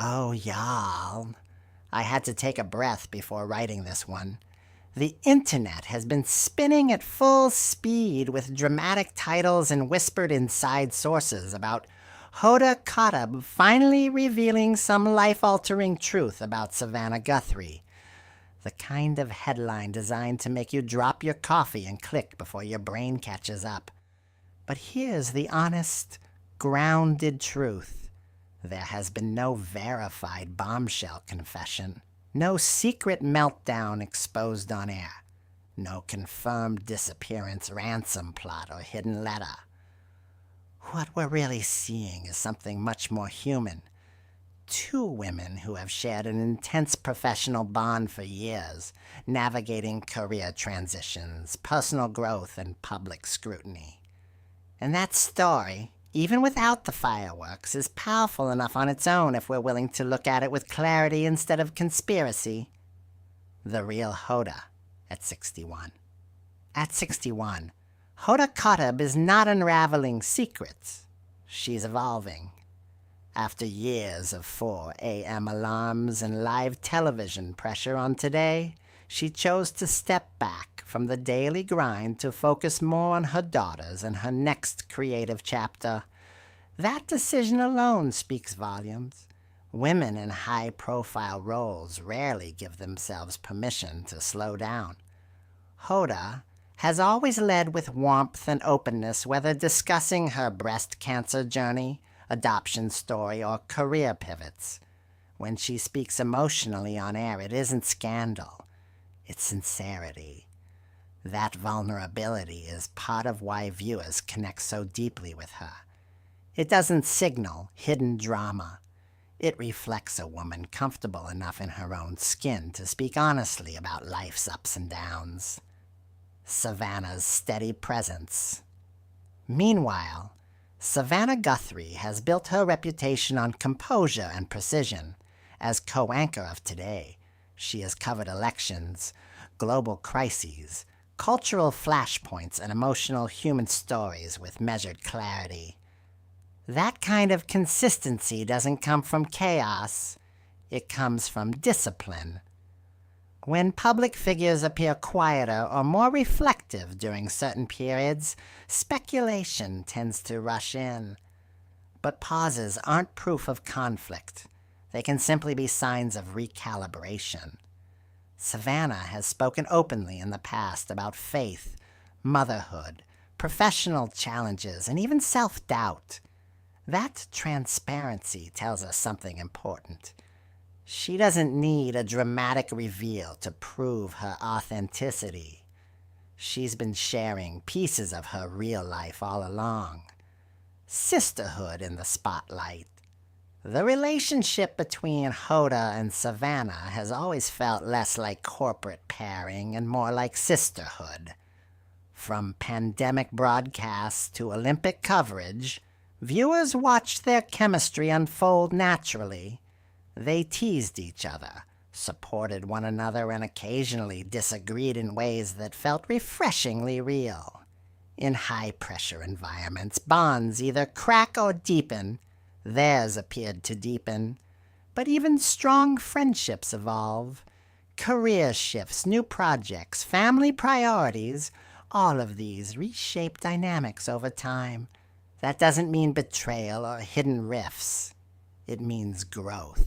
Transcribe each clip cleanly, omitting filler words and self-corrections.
Oh, y'all. I had to take a breath before writing this one. The internet has been spinning at full speed with dramatic titles and whispered inside sources about Hoda Kotb finally revealing some life-altering truth about Savannah Guthrie. The kind of headline designed to make you drop your coffee and click before your brain catches up. But here's the honest, grounded truth. There has been no verified bombshell confession, no secret meltdown exposed on air, no confirmed disappearance ransom plot or hidden letter. What we're really seeing is something much more human. Two women who have shared an intense professional bond for years, navigating career transitions, personal growth, and public scrutiny. And that story, even without the fireworks, is powerful enough on its own if we're willing to look at it with clarity instead of conspiracy. The real Hoda at 61. At 61, Hoda Kotb is not unraveling secrets. She's evolving. After years of 4 a.m. alarms and live television pressure on Today, she chose to step back from the daily grind to focus more on her daughters and her next creative chapter. That decision alone speaks volumes. Women in high-profile roles rarely give themselves permission to slow down. Hoda has always led with warmth and openness, whether discussing her breast cancer journey, adoption story, or career pivots. When she speaks emotionally on air, it isn't scandal. It's sincerity. That vulnerability is part of why viewers connect so deeply with her. It doesn't signal hidden drama. It reflects a woman comfortable enough in her own skin to speak honestly about life's ups and downs. Savannah's steady presence. Meanwhile, Savannah Guthrie has built her reputation on composure and precision. As co-anchor of Today, she has covered elections, global crises, cultural flashpoints, and emotional human stories with measured clarity. That kind of consistency doesn't come from chaos. It comes from discipline. When public figures appear quieter or more reflective during certain periods, speculation tends to rush in. But pauses aren't proof of conflict. They can simply be signs of recalibration. Savannah has spoken openly in the past about faith, motherhood, professional challenges, and even self-doubt. That transparency tells us something important. She doesn't need a dramatic reveal to prove her authenticity. She's been sharing pieces of her real life all along. Sisterhood in the spotlight. The relationship between Hoda and Savannah has always felt less like corporate pairing and more like sisterhood. From pandemic broadcasts to Olympic coverage, viewers watched their chemistry unfold naturally. They teased each other, supported one another, and occasionally disagreed in ways that felt refreshingly real. In high-pressure environments, bonds either crack or deepen. Theirs appeared to deepen. But even strong friendships evolve. Career shifts, new projects, family priorities, all of these reshape dynamics over time. That doesn't mean betrayal or hidden rifts. It means growth.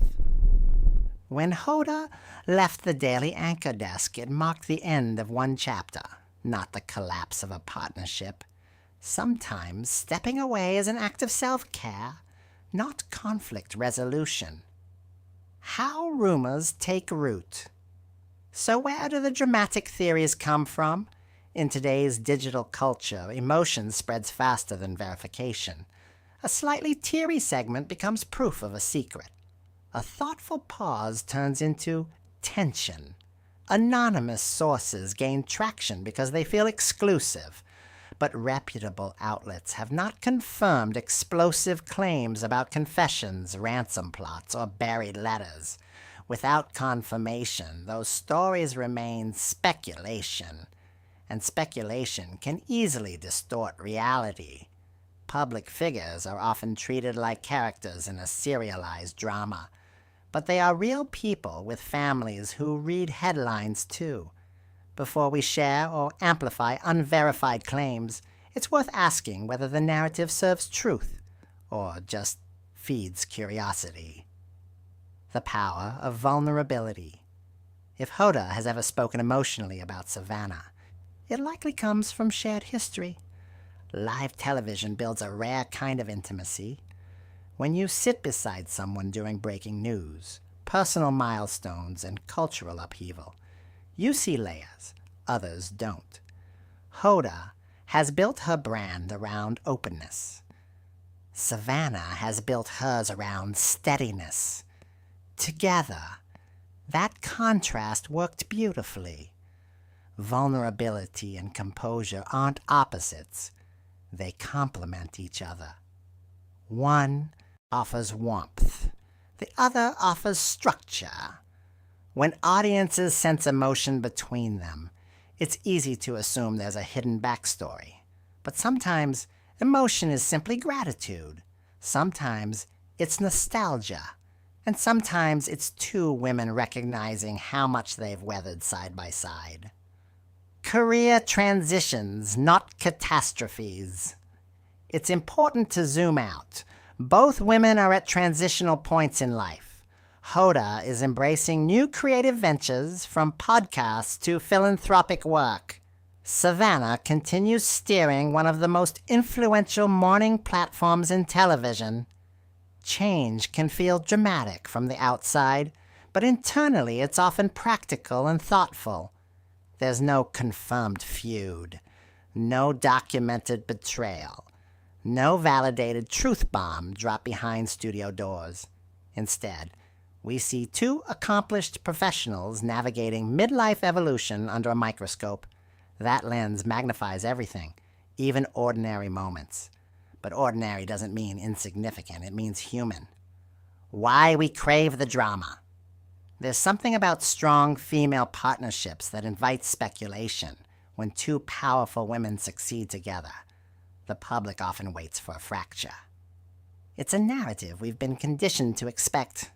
When Hoda left the daily anchor desk, it marked the end of one chapter, not the collapse of a partnership. Sometimes stepping away is an act of self-care, not conflict resolution. How rumors take root. So where do the dramatic theories come from? In today's digital culture, emotion spreads faster than verification. A slightly teary segment becomes proof of a secret. A thoughtful pause turns into tension. Anonymous sources gain traction because they feel exclusive. But reputable outlets have not confirmed explosive claims about confessions, ransom plots, or buried letters. Without confirmation, those stories remain speculation. And speculation can easily distort reality. Public figures are often treated like characters in a serialized drama. but they are real people with families who read headlines too. Before we share or amplify unverified claims, it's worth asking whether the narrative serves truth or just feeds curiosity. The power of vulnerability. If Hoda has ever spoken emotionally about Savannah, it likely comes from shared history. Live television builds a rare kind of intimacy. When you sit beside someone during breaking news, personal milestones, and cultural upheaval, you see layers others don't. Hoda has built her brand around openness. Savannah has built hers around steadiness. Together, that contrast worked beautifully. Vulnerability and composure aren't opposites. They complement each other. One offers warmth. The other offers structure. When audiences sense emotion between them, it's easy to assume there's a hidden backstory. But sometimes emotion is simply gratitude. Sometimes it's nostalgia. And sometimes it's two women recognizing how much they've weathered side by side. Career transitions, not catastrophes. It's important to zoom out. Both women are at transitional points in life. Hoda is embracing new creative ventures, from podcasts to philanthropic work. Savannah continues steering one of the most influential morning platforms in television. Change can feel dramatic from the outside, but internally it's often practical and thoughtful. There's no confirmed feud, no documented betrayal, no validated truth bomb dropped behind studio doors. Instead, we see two accomplished professionals navigating midlife evolution under a microscope. That lens magnifies everything, even ordinary moments. But ordinary doesn't mean insignificant, it means human. Why we crave the drama. There's something about strong female partnerships that invites speculation. When two powerful women succeed together, the public often waits for a fracture. It's a narrative we've been conditioned to expect.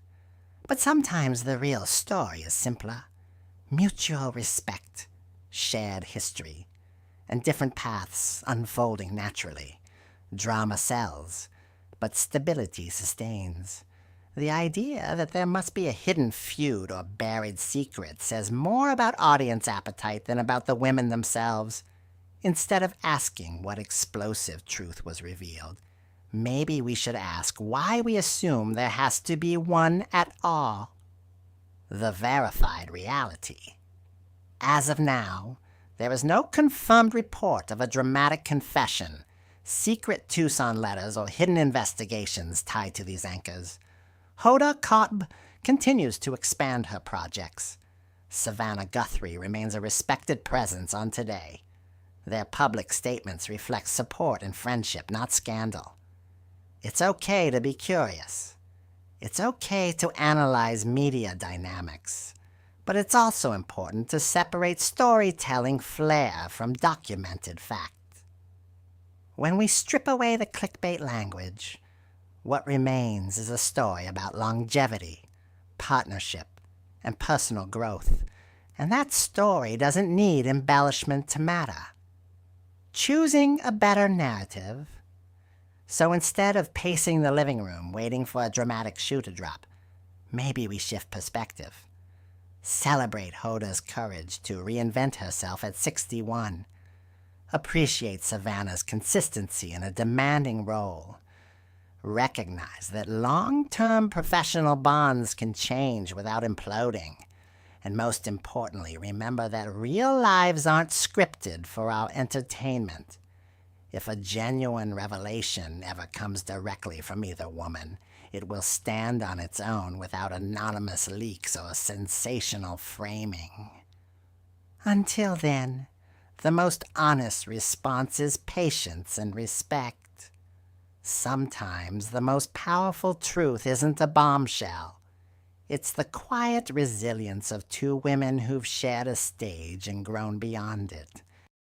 But sometimes the real story is simpler. Mutual respect, shared history, and different paths unfolding naturally. Drama sells, but stability sustains. The idea that there must be a hidden feud or buried secret says more about audience appetite than about the women themselves. Instead of asking what explosive truth was revealed, maybe we should ask why we assume there has to be one at all. The verified reality. As of now, there is no confirmed report of a dramatic confession, secret Tucson letters, or hidden investigations tied to these anchors. Hoda Kotb continues to expand her projects. Savannah Guthrie remains a respected presence on Today. Their public statements reflect support and friendship, not scandal. It's okay to be curious. It's okay to analyze media dynamics. But it's also important to separate storytelling flair from documented fact. When we strip away the clickbait language, what remains is a story about longevity, partnership, and personal growth. And that story doesn't need embellishment to matter. Choosing a better narrative. So instead of pacing the living room waiting for a dramatic shoe to drop, maybe we shift perspective. Celebrate Hoda's courage to reinvent herself at 61. Appreciate Savannah's consistency in a demanding role. Recognize that long-term professional bonds can change without imploding. And most importantly, remember that real lives aren't scripted for our entertainment. If a genuine revelation ever comes directly from either woman, it will stand on its own without anonymous leaks or sensational framing. Until then, the most honest response is patience and respect. Sometimes the most powerful truth isn't a bombshell. It's the quiet resilience of two women who've shared a stage and grown beyond it.